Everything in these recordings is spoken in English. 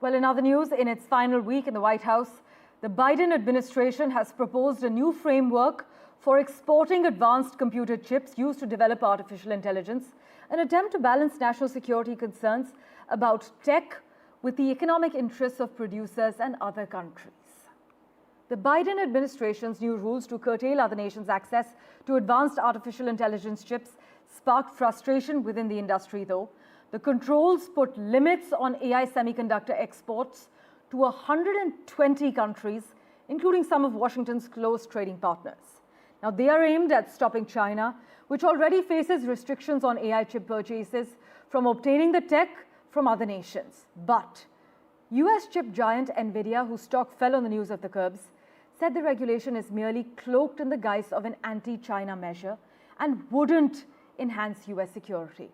Well, in other news, in its final week in the White House, the Biden administration has proposed a new framework for exporting advanced computer chips used to develop artificial intelligence, an attempt to balance national security concerns about tech with the economic interests of producers and other countries. The Biden administration's new rules to curtail other nations' access to advanced artificial intelligence chips sparked frustration within the industry, though. The controls put limits on AI semiconductor exports to 120 countries, including some of Washington's close trading partners. Now, they are aimed at stopping China, which already faces restrictions on AI chip purchases, from obtaining the tech from other nations. But US chip giant NVIDIA, whose stock fell on the news of the curbs, said the regulation is merely cloaked in the guise of an anti-China measure and wouldn't enhance US security.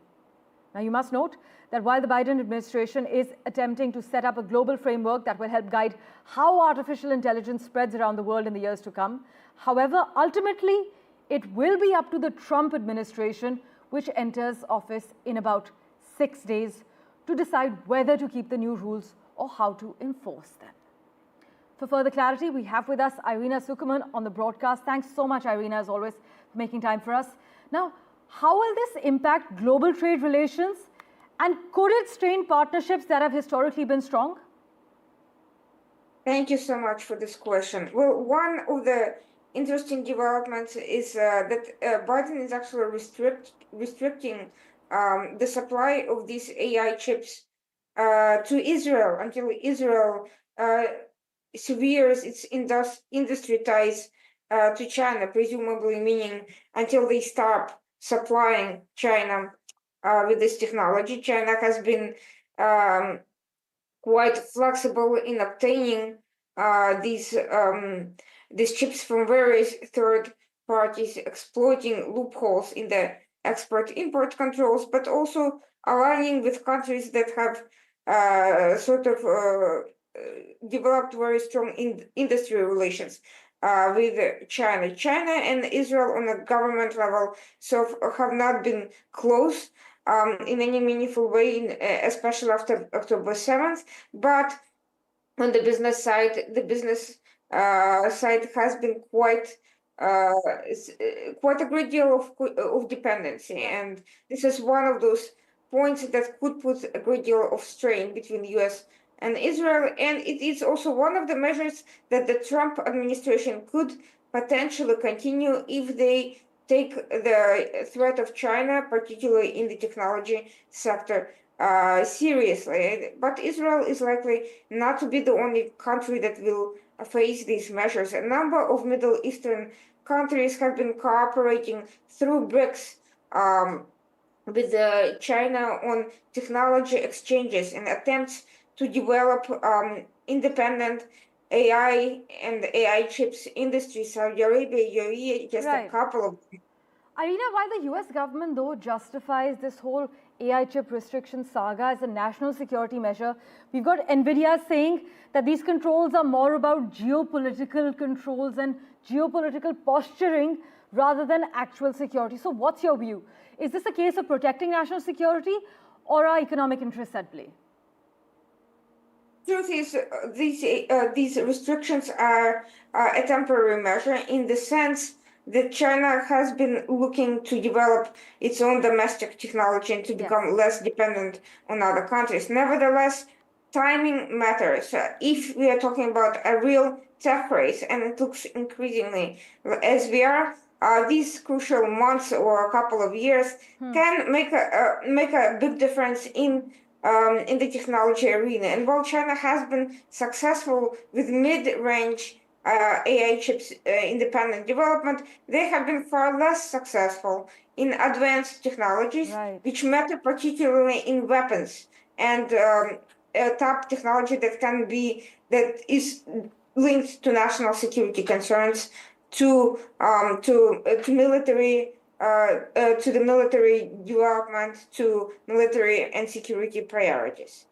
Now, you must note that while the Biden administration is attempting to set up a global framework that will help guide how artificial intelligence spreads around the world in the years to come, however, ultimately, it will be up to the Trump administration, which enters office in about 6 days, to decide whether to keep the new rules or how to enforce them. For further clarity, we have with us Irina Tsukerman on the broadcast. Thanks so much, Irina, as always, for making time for us. Now, how will this impact global trade relations, and could it strain partnerships that have historically been strong? Thank you so much for this question. Well, one of the interesting developments is that Biden is actually restricting the supply of these AI chips to Israel until Israel severes its industry ties to China, presumably meaning until they stop supplying China with this technology. China has been quite flexible in obtaining these chips from various third parties, exploiting loopholes in the export-import controls, but also aligning with countries that have developed very strong industry relations with China. China and Israel on a government level have not been close in any meaningful way, especially after October 7th. But on the business side, side has been quite a great deal of dependency, and this is one of those points that could put a great deal of strain between the US and Israel, and it is also one of the measures that the Trump administration could potentially continue if they take the threat of China, particularly in the technology sector, seriously. But Israel is likely not to be the only country that will face these measures. A number of Middle Eastern countries have been cooperating through BRICS with China on technology exchanges and attempts to develop independent AI and AI chips industry. Saudi Arabia, UAE, just a couple of them. Irina, while the US government, though, justifies this whole AI chip restriction saga as a national security measure, we've got NVIDIA saying that these controls are more about geopolitical controls and geopolitical posturing rather than actual security. So what's your view? Is this a case of protecting national security or are economic interests at play? Truth is, these restrictions are a temporary measure in the sense that China has been looking to develop its own domestic technology and to become less dependent on other countries. Nevertheless, timing matters. If we are talking about a real tech race, and it looks increasingly as we are, these crucial months or a couple of years can make a big difference in the technology arena. And while China has been successful with mid-range AI chips independent development, they have been far less successful in advanced technologies, which matter particularly in weapons and top technology that is linked to national security concerns, to military. To the military development, to military and security priorities.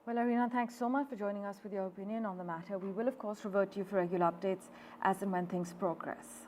Well, Irina, thanks so much for joining us with your opinion on the matter. We will, of course, revert to you for regular updates as and when things progress.